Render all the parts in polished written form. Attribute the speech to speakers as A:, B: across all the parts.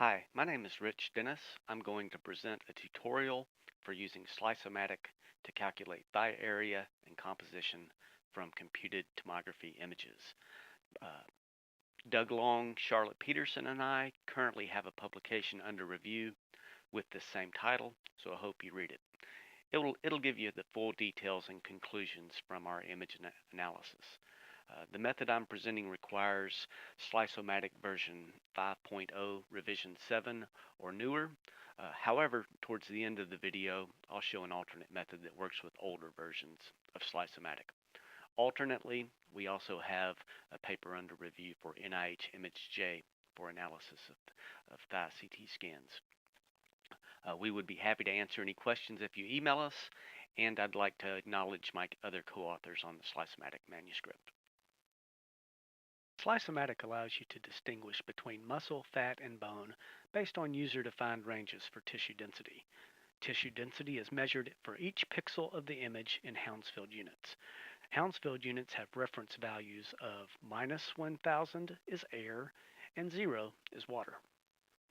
A: Hi, my name is Rich Dennis. I'm going to present a tutorial for using SliceOmatic to calculate thigh area and composition from computed tomography images. Uh, Doug Long, Charlotte Peterson, and I currently have a publication under review with the same title, so I hope you read it. It'll give you the full details and conclusions from our image analysis. The method I'm presenting requires SliceOmatic version 5.0 revision 7 or newer. However, towards the end of the video, I'll show an alternate method that works with older versions of SliceOmatic. Alternately, we also have a paper under review for NIH ImageJ for analysis of thigh CT scans. We would be happy to answer any questions if you email us, and I'd like to acknowledge my other co-authors on the SliceOmatic manuscript.
B: SliceOmatic allows you to distinguish between muscle, fat, and bone based on user-defined ranges for tissue density. Tissue density is measured for each pixel of the image in Hounsfield units. Hounsfield units have reference values of -1000 is air and 0 is water.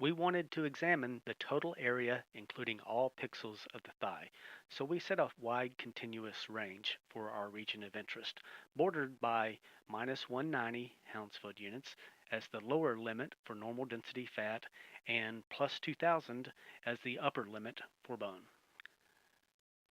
B: We wanted to examine the total area including all pixels of the thigh, so we set a wide continuous range for our region of interest, bordered by -190 Hounsfield units as the lower limit for normal density fat and +2000 as the upper limit for bone.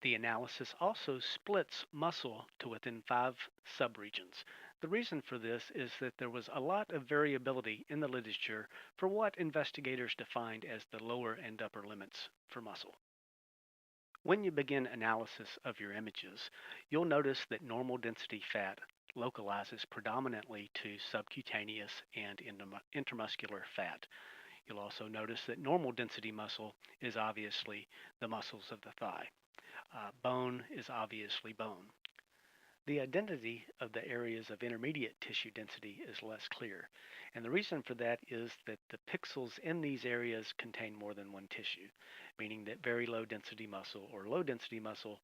B: The analysis also splits muscle to within 5 subregions. The reason for this is that there was a lot of variability in the literature for what investigators defined as the lower and upper limits for muscle. When you begin analysis of your images, you'll notice that normal density fat localizes predominantly to subcutaneous and intermuscular fat. You'll also notice that normal density muscle is obviously the muscles of the thigh. Bone is obviously bone. The identity of the areas of intermediate tissue density is less clear, and the reason for that is that the pixels in these areas contain more than one tissue, meaning that very low density muscle or low density muscle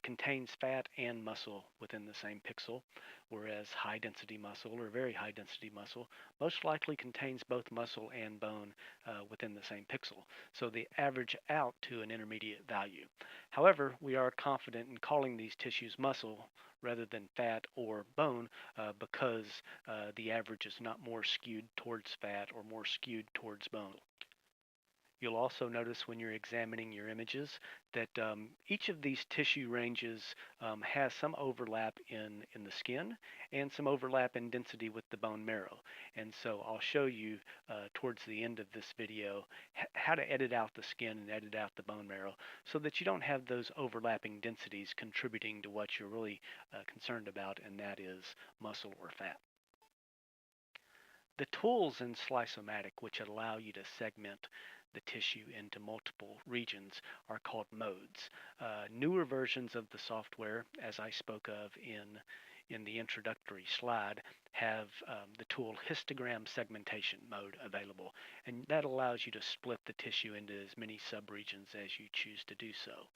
B: contains fat and muscle within the same pixel, whereas high density muscle or very high density muscle most likely contains both muscle and bone within the same pixel, so they average out to an intermediate value. However, we are confident in calling these tissues muscle rather than fat or bone because the average is not more skewed towards fat or more skewed towards bone. You'll also notice when you're examining your images that each of these tissue ranges has some overlap in the skin and some overlap in density with the bone marrow. And so I'll show you towards the end of this video how to edit out the skin and edit out the bone marrow so that you don't have those overlapping densities contributing to what you're really concerned about, and that is muscle or fat. The tools in SliceOmatic which allow you to segment the tissue into multiple regions are called modes. Newer versions of the software, as I spoke of in the introductory slide, have the tool histogram segmentation mode available, and that allows you to split the tissue into as many subregions as you choose to do so.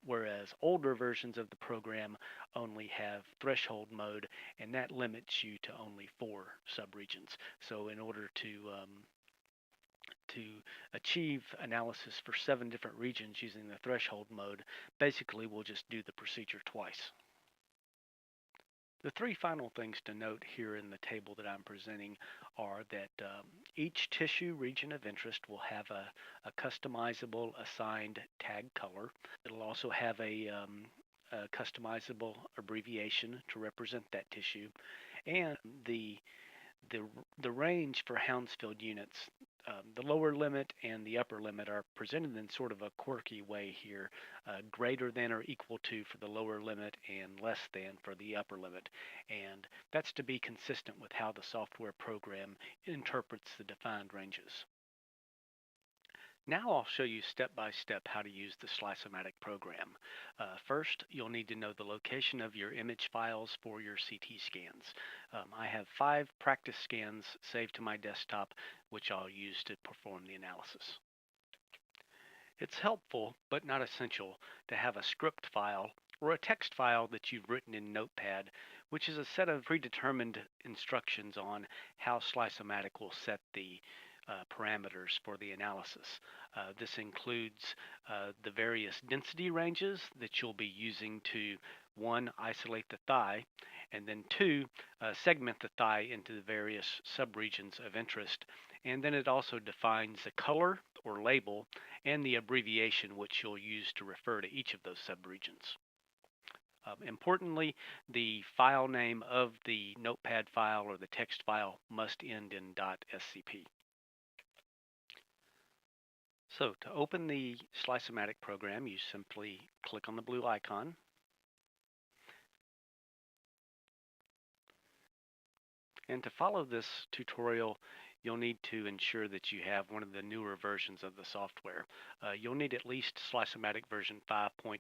B: Whereas older versions of the program only have threshold mode, and that limits you to only 4 subregions. So in order to achieve analysis for 7 different regions using the threshold mode, basically we'll just do the procedure twice. The 3 final things to note here in the table that I'm presenting are that each tissue region of interest will have a customizable assigned tag color. It'll also have a customizable abbreviation to represent that tissue, and the range for Hounsfield units, the lower limit and the upper limit are presented in sort of a quirky way here, greater than or equal to for the lower limit and less than for the upper limit. And that's to be consistent with how the software program interprets the defined ranges. Now I'll show you step by step how to use the SliceOmatic program. First, you'll need to know the location of your image files for your CT scans. I have 5 practice scans saved to my desktop, which I'll use to perform the analysis. It's helpful, but not essential, to have a script file or a text file that you've written in Notepad, which is a set of predetermined instructions on how SliceOmatic will set the parameters for the analysis. This includes the various density ranges that you'll be using to, one, isolate the thigh, and then two, segment the thigh into the various subregions of interest. And then it also defines the color or label and the abbreviation which you'll use to refer to each of those subregions. Importantly, the file name of the notepad file or the text file must end in .scp. So to open the SliceOmatic program, you simply click on the blue icon. And to follow this tutorial, you'll need to ensure that you have one of the newer versions of the software. You'll need at least SliceOmatic version 5.0,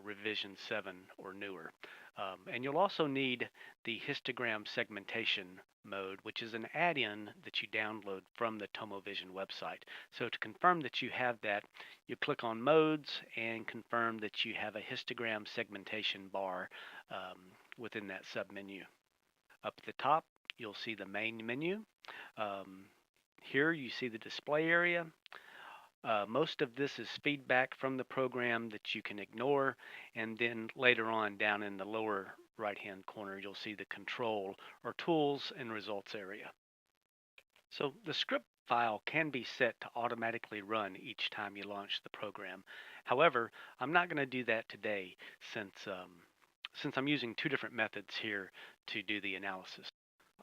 B: revision 7 or newer. And you'll also need the histogram segmentation mode, which is an add-in that you download from the TomoVision website. So to confirm that you have that, you click on modes and confirm that you have a histogram segmentation bar within that submenu. Up at the top, you'll see the main menu. Here you see the display area. Most of this is feedback from the program that you can ignore, and then later on down in the lower right hand corner you'll see the control or tools and results area. So the script file can be set to automatically run each time you launch the program. However, I'm not going to do that today since I'm using two different methods here to do the analysis.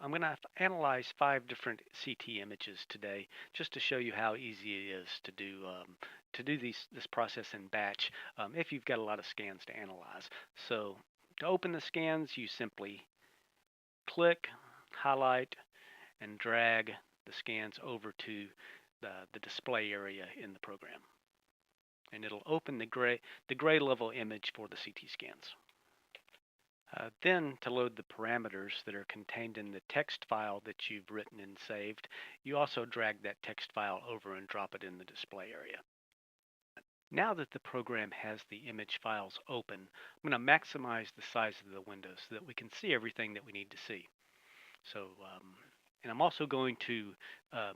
B: I'm going to analyze 5 different CT images today just to show you how easy it is to do this process in batch if you've got a lot of scans to analyze. So to open the scans, you simply click, highlight, and drag the scans over to the display area in the program. And it'll open the gray level image for the CT scans. Then to load the parameters that are contained in the text file that you've written and saved, you also drag that text file over and drop it in the display area. Now that the program has the image files open, I'm going to maximize the size of the window so that we can see everything that we need to see. So, and I'm also going to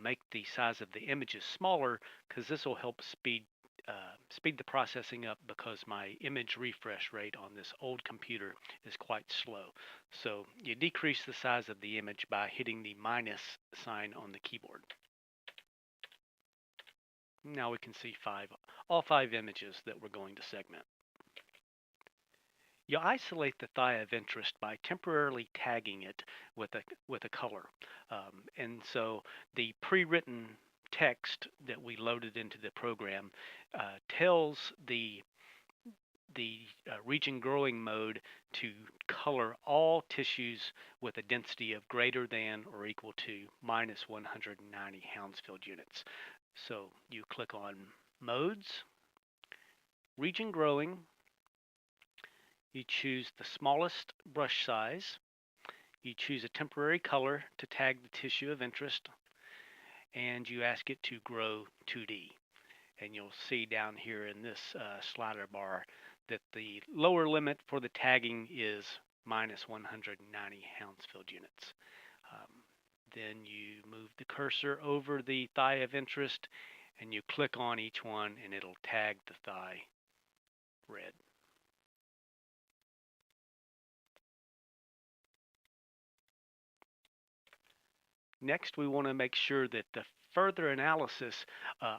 B: make the size of the images smaller because this will help speed the processing up because my image refresh rate on this old computer is quite slow. So you decrease the size of the image by hitting the minus sign on the keyboard. Now we can see all 5 images that we're going to segment. You isolate the thigh of interest by temporarily tagging it with a color. And so the pre-written text that we loaded into the program tells the region growing mode to color all tissues with a density of greater than or equal to minus 190 Hounsfield units. So you click on modes, region growing, you choose the smallest brush size, you choose a temporary color to tag the tissue of interest, and you ask it to grow 2D. And you'll see down here in this slider bar that the lower limit for the tagging is minus 190 Hounsfield units. Then you move the cursor over the thigh of interest and you click on each one and it'll tag the thigh red. Next, we want to make sure that the further analysis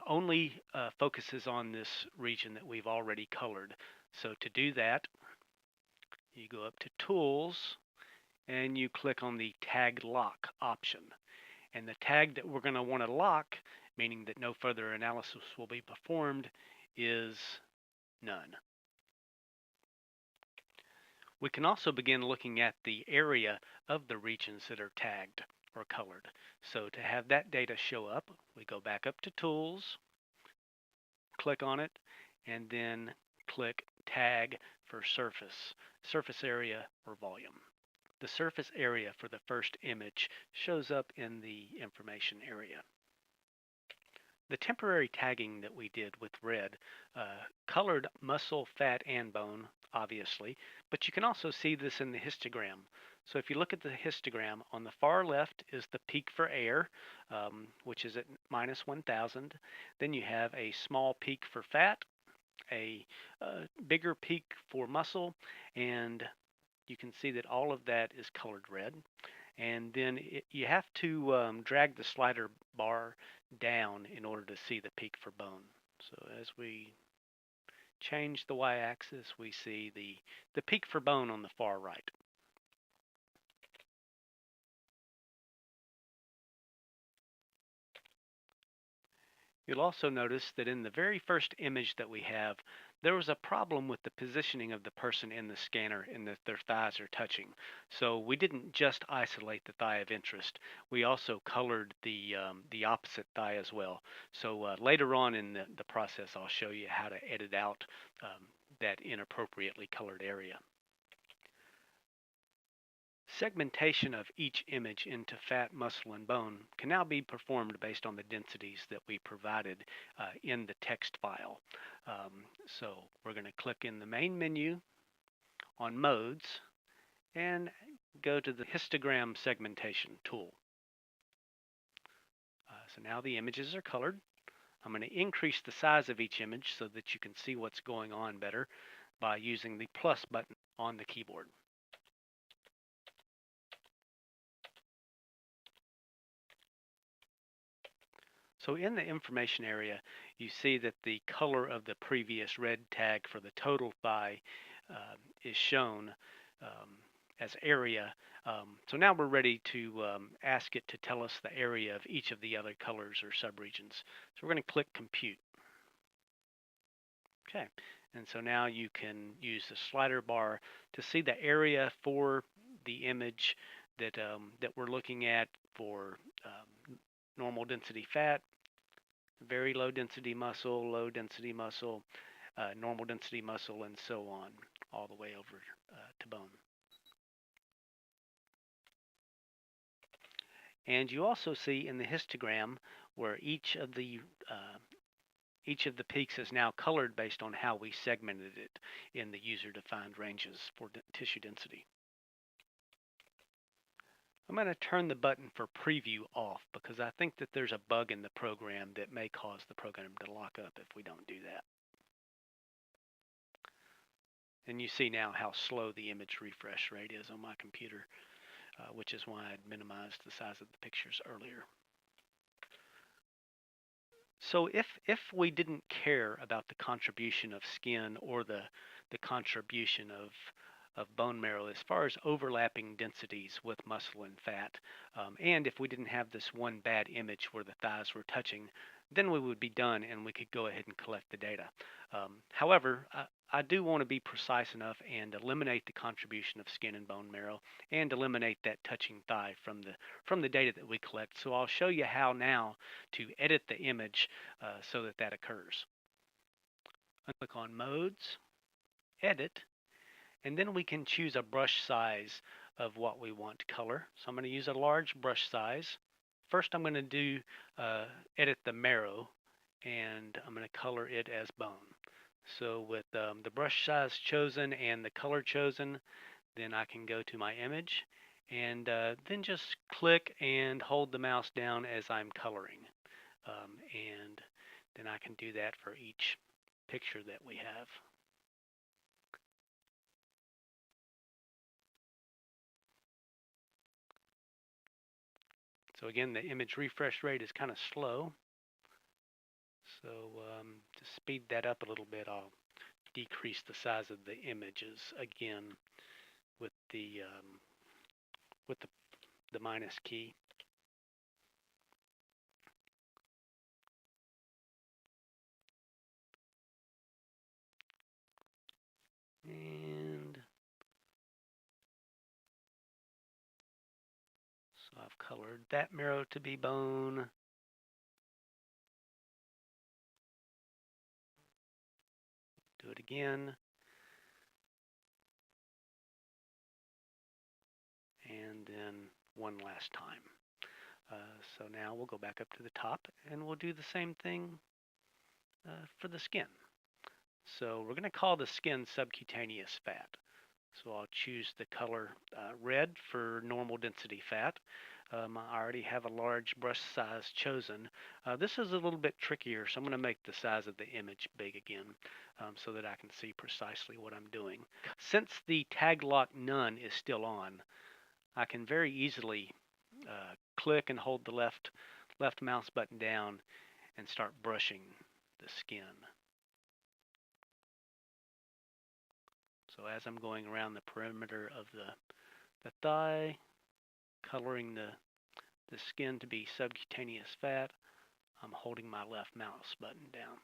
B: only focuses on this region that we've already colored. So to do that, you go up to Tools and you click on the Tag Lock option. And the tag that we're going to want to lock, meaning that no further analysis will be performed, is none. We can also begin looking at the area of the regions that are tagged or colored. So to have that data show up, we go back up to Tools, click on it, and then click Tag for surface area or volume. The surface area for the first image shows up in the information area. The temporary tagging that we did with red colored muscle, fat, and bone, obviously, but you can also see this in the histogram. So if you look at the histogram, on the far left is the peak for air, which is at minus 1,000. Then you have a small peak for fat, a bigger peak for muscle, and you can see that all of that is colored red. And then you have to drag the slider bar down in order to see the peak for bone. So as we change the y-axis, we see the peak for bone on the far right. You'll also notice that in the very first image that we have, there was a problem with the positioning of the person in the scanner in that their thighs are touching. So we didn't just isolate the thigh of interest. We also colored the opposite thigh as well. So later on in the process, I'll show you how to edit out that inappropriately colored area. Segmentation of each image into fat, muscle, and bone can now be performed based on the densities that we provided in the text file. So we're going to click in the main menu on Modes and go to the histogram segmentation tool. So now the images are colored. I'm going to increase the size of each image so that you can see what's going on better by using the plus button on the keyboard. So in the information area, you see that the color of the previous red tag for the total thigh is shown as area. So now we're ready to ask it to tell us the area of each of the other colors or subregions. So we're going to click Compute. Okay, and so now you can use the slider bar to see the area for the image that we're looking at for normal density fat, very low density muscle, normal density muscle, and so on, all the way over to bone. And you also see in the histogram where each of the peaks is now colored based on how we segmented it in the user-defined ranges for tissue density. I'm going to turn the button for preview off because I think that there's a bug in the program that may cause the program to lock up if we don't do that. And you see now how slow the image refresh rate is on my computer, which is why I'd minimized the size of the pictures earlier. So if we didn't care about the contribution of skin or the contribution of bone marrow as far as overlapping densities with muscle and fat, and if we didn't have this one bad image where the thighs were touching, then we would be done and we could go ahead and collect the data. However, I do want to be precise enough and eliminate the contribution of skin and bone marrow and eliminate that touching thigh from the data that we collect. So I'll show you how now to edit the image so that occurs. I click on Modes, Edit, and then we can choose a brush size of what we want to color. So I'm going to use a large brush size. First I'm going to do edit the marrow, and I'm going to color it as bone. So with the brush size chosen and the color chosen, then I can go to my image and then just click and hold the mouse down as I'm coloring. And then I can do that for each picture that we have. So again, the image refresh rate is kind of slow. So to speed that up a little bit, I'll decrease the size of the images again with the minus key. And so I've colored that marrow to be bone. Do it again. And then one last time. So now we'll go back up to the top and we'll do the same thing for the skin. So we're going to call the skin subcutaneous fat. So I'll choose the color red for normal density fat. I already have a large brush size chosen. This is a little bit trickier, so I'm going to make the size of the image big again so that I can see precisely what I'm doing. Since the tag lock none is still on, I can very easily click and hold the left mouse button down and start brushing the skin. So as I'm going around the perimeter of the thigh, coloring the skin to be subcutaneous fat, I'm holding my left mouse button down.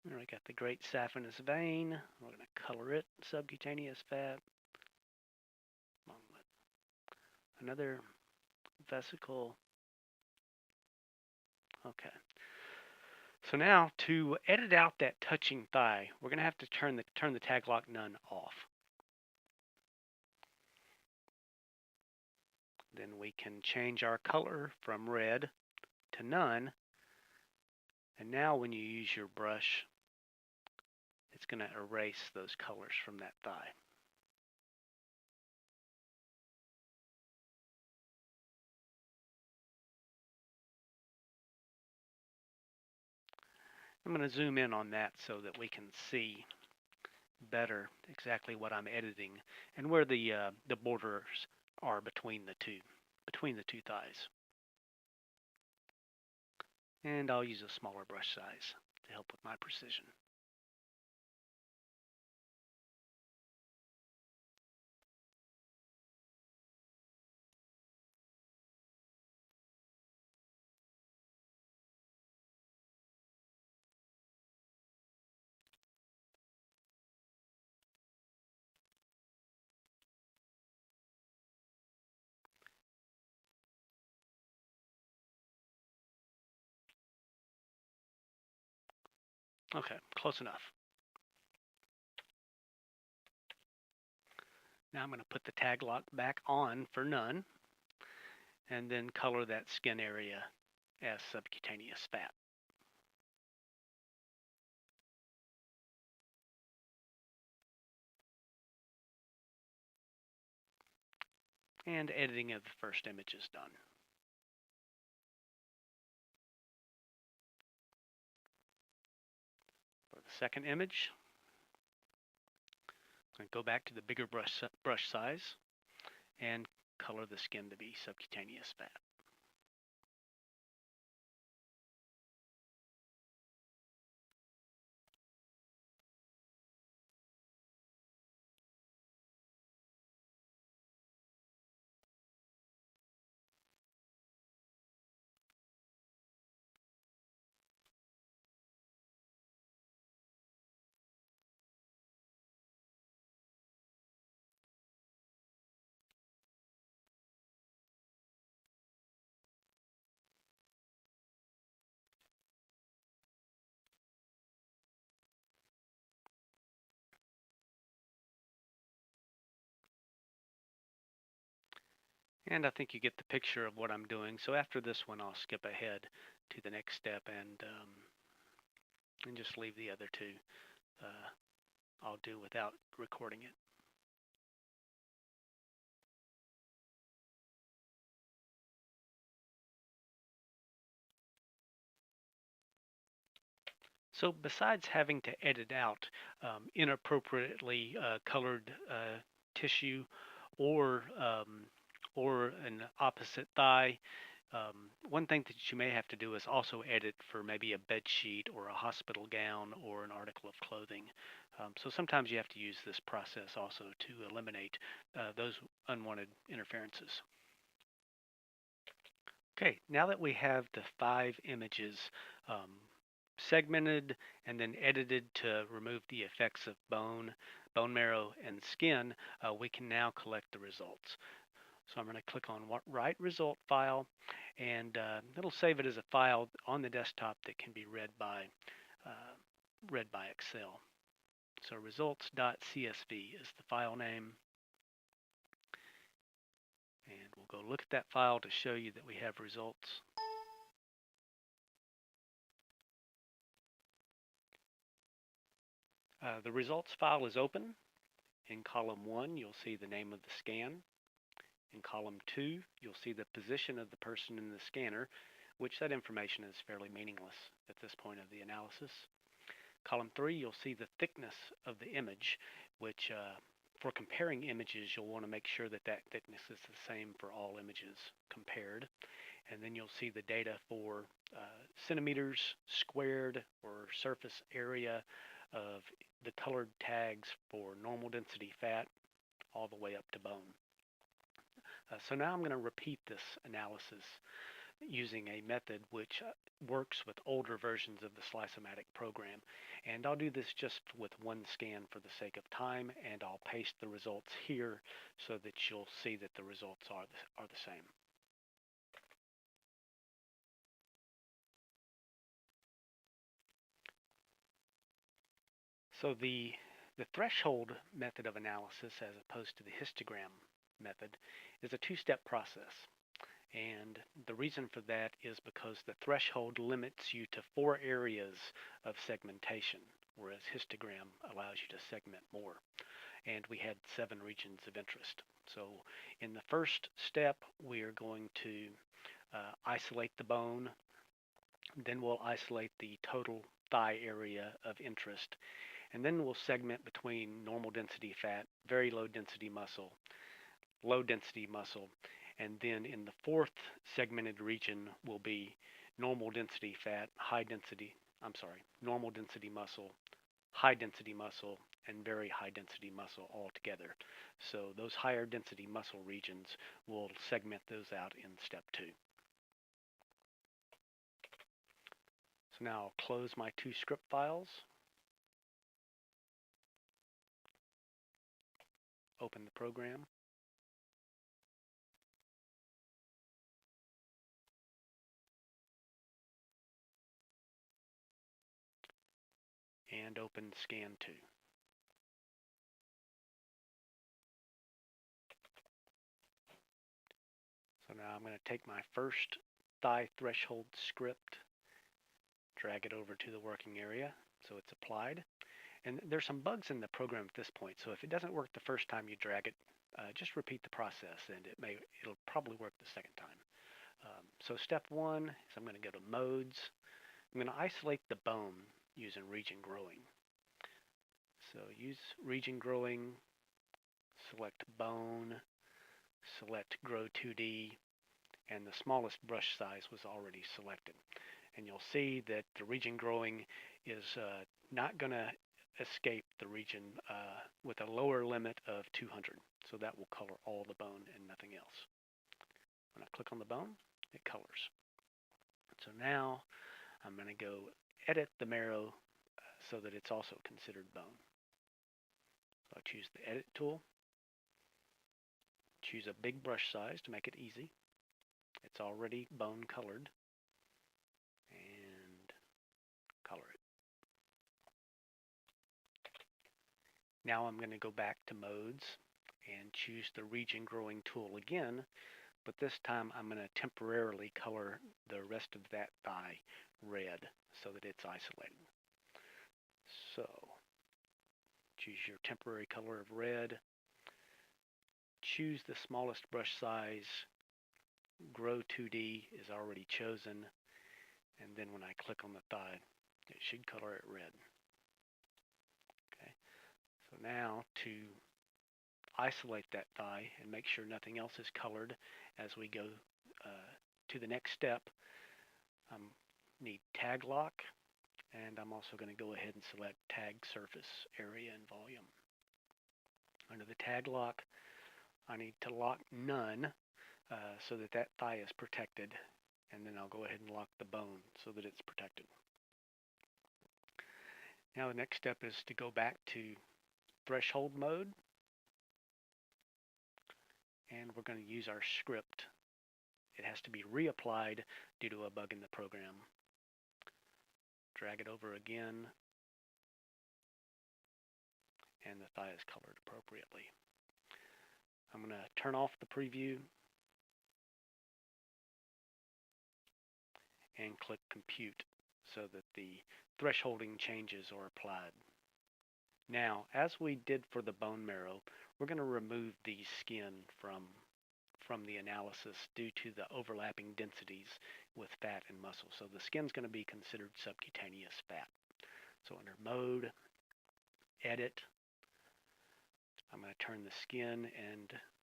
B: There we got the great saphenous vein. We're going to color it subcutaneous fat along with another vesicle. Okay. So now to edit out that touching thigh, we're going to have to turn the tag lock none off. Then we can change our color from red to none. And now when you use your brush, it's going to erase those colors from that thigh. I'm going to zoom in on that so that we can see better exactly what I'm editing and where the borders are between the two thighs. And I'll use a smaller brush size to help with my precision. Okay, close enough. Now I'm going to put the tag lock back on for none and then color that skin area as subcutaneous fat. And editing of the first image is done. For the second image, I'm going to go back to the bigger brush size and color the skin to be subcutaneous fat. And I think you get the picture of what I'm doing. So after this one, I'll skip ahead to the next step and just leave the other two. I'll do without recording it. So besides having to edit out inappropriately colored tissue or an opposite thigh, one thing that you may have to do is also edit for maybe a bed sheet or a hospital gown or an article of clothing. So sometimes you have to use this process also to eliminate those unwanted interferences. Okay, now that we have the 5 images segmented and then edited to remove the effects of bone, bone marrow, and skin, we can now collect the results. So I'm going to click on Write Result File, and it'll save it as a file on the desktop that can be read by Excel. So results.csv is the file name. And we'll go look at that file to show you that we have results. The results file is open. In column 1, you'll see the name of the scan. In column 2, you'll see the position of the person in the scanner, which that information is fairly meaningless at this point of the analysis. Column 3, you'll see the thickness of the image, which for comparing images, you'll want to make sure that that thickness is the same for all images compared. And then you'll see the data for centimeters squared or surface area of the colored tags for normal density fat all the way up to bone. So now I'm going to repeat this analysis using a method which works with older versions of the SliceOmatic program. And I'll do this just with one scan for the sake of time, and I'll paste the results here so that you'll see that the results are the same. So the threshold method of analysis, as opposed to the histogram method, is a two-step process. And the reason for that is because the threshold limits you to 4 areas of segmentation, whereas histogram allows you to segment more. And we had 7 regions of interest. So in the first step, we are going to isolate the bone. Then we'll isolate the total thigh area of interest. And then we'll segment between normal density fat, very low density muscle, low density muscle, and then in the 4th segmented region will be normal density fat, normal density muscle, high density muscle, and very high density muscle all together. So those higher density muscle regions, we'll segment those out in step 2. So now I'll close my 2 script files. Open the program. And open Scan 2. So now I'm going to take my first thigh threshold script, drag it over to the working area so it's applied. And there's some bugs in the program at this point, so if it doesn't work the first time you drag it, just repeat the process and it'll probably work the second time. So step 1 is I'm going to go to Modes. I'm going to isolate the bone using region growing. So use region growing, select bone, select grow 2D, and the smallest brush size was already selected. And you'll see that the region growing is not going to escape the region with a lower limit of 200. So that will color all the bone and nothing else. When I click on the bone, it colors. So now I'm going to go edit the marrow so that it's also considered bone. So I'll choose the Edit tool. Choose a big brush size to make it easy. It's already bone colored. And color it. Now I'm going to go back to Modes and choose the Region Growing tool again, but this time I'm going to temporarily color the rest of that thigh red so that it's isolated. So choose your temporary color of red, choose the smallest brush size, Grow 2D is already chosen, and then when I click on the thigh, it should color it red. Okay, so now to isolate that thigh and make sure nothing else is colored as we go to the next step, I need tag lock, and I'm also going to go ahead and select tag surface area and volume. Under the tag lock, I need to lock none so that that thigh is protected, and then I'll go ahead and lock the bone so that it's protected. Now the next step is to go back to threshold mode, and we're going to use our script. It has to be reapplied due to a bug in the program. Drag it over again, and the thigh is colored appropriately. I'm going to turn off the preview and click Compute so that the thresholding changes are applied. Now, as we did for the bone marrow, we're going to remove the skin from the analysis due to the overlapping densities with fat and muscle. So the skin's going to be considered subcutaneous fat. So under Mode, Edit, I'm going to turn the skin and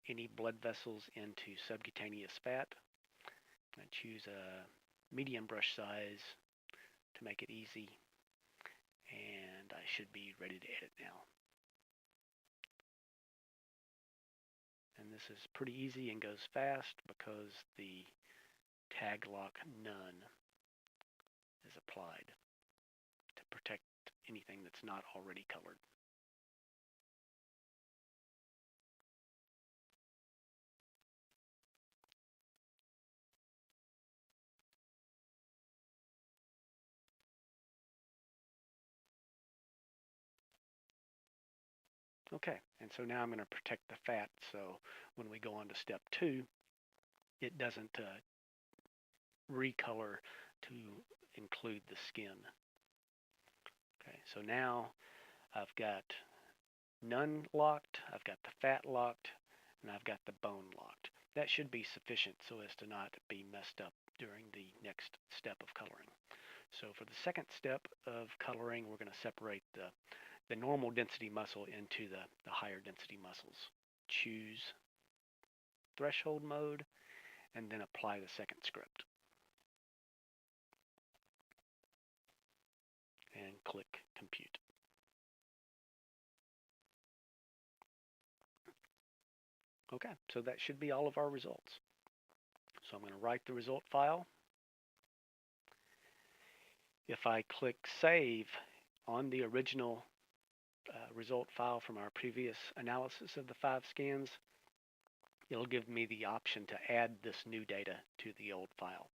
B: any blood vessels into subcutaneous fat. I'm going to choose a medium brush size to make it easy, and I should be ready to edit now. And this is pretty easy and goes fast because the tag lock None is applied to protect anything that's not already colored. Okay, and so now I'm going to protect the fat, so when we go on to step 2, it doesn't recolor to include the skin. Okay, so now I've got None locked, I've got the fat locked, and I've got the bone locked. That should be sufficient so as to not be messed up during the next step of coloring. So for the second step of coloring, we're going to separate the normal density muscle into the higher density muscles. Choose threshold mode and then apply the second script. And click Compute. Okay, so that should be all of our results. So I'm going to write the result file. If I click Save on the original result file from our previous analysis of the 5 scans, it'll give me the option to add this new data to the old file.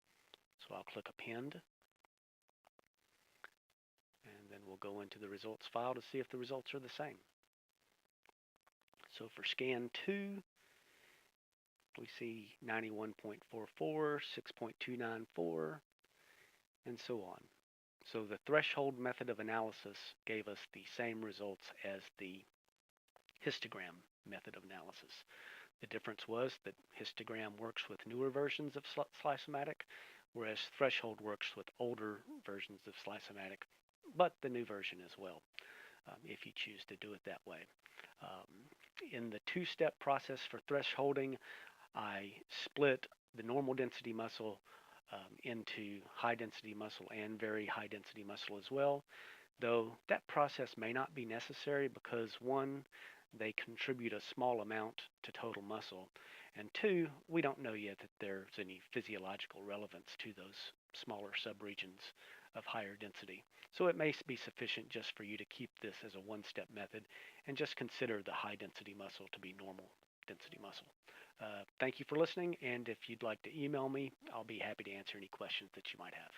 B: So I'll click Append, and then we'll go into the results file to see if the results are the same. So for scan 2, we see 91.44, 6.294, and so on. So the threshold method of analysis gave us the same results as the histogram method of analysis. The difference was that histogram works with newer versions of SliceOmatic, whereas threshold works with older versions of SliceOmatic, but the new version as well, if you choose to do it that way. In the 2-step process for thresholding, I split the normal density muscle into high density muscle and very high density muscle as well, though that process may not be necessary because 1, they contribute a small amount to total muscle, and 2, we don't know yet that there's any physiological relevance to those smaller subregions of higher density. So it may be sufficient just for you to keep this as a 1-step method and just consider the high density muscle to be normal density muscle. Thank you for listening, and if you'd like to email me, I'll be happy to answer any questions that you might have.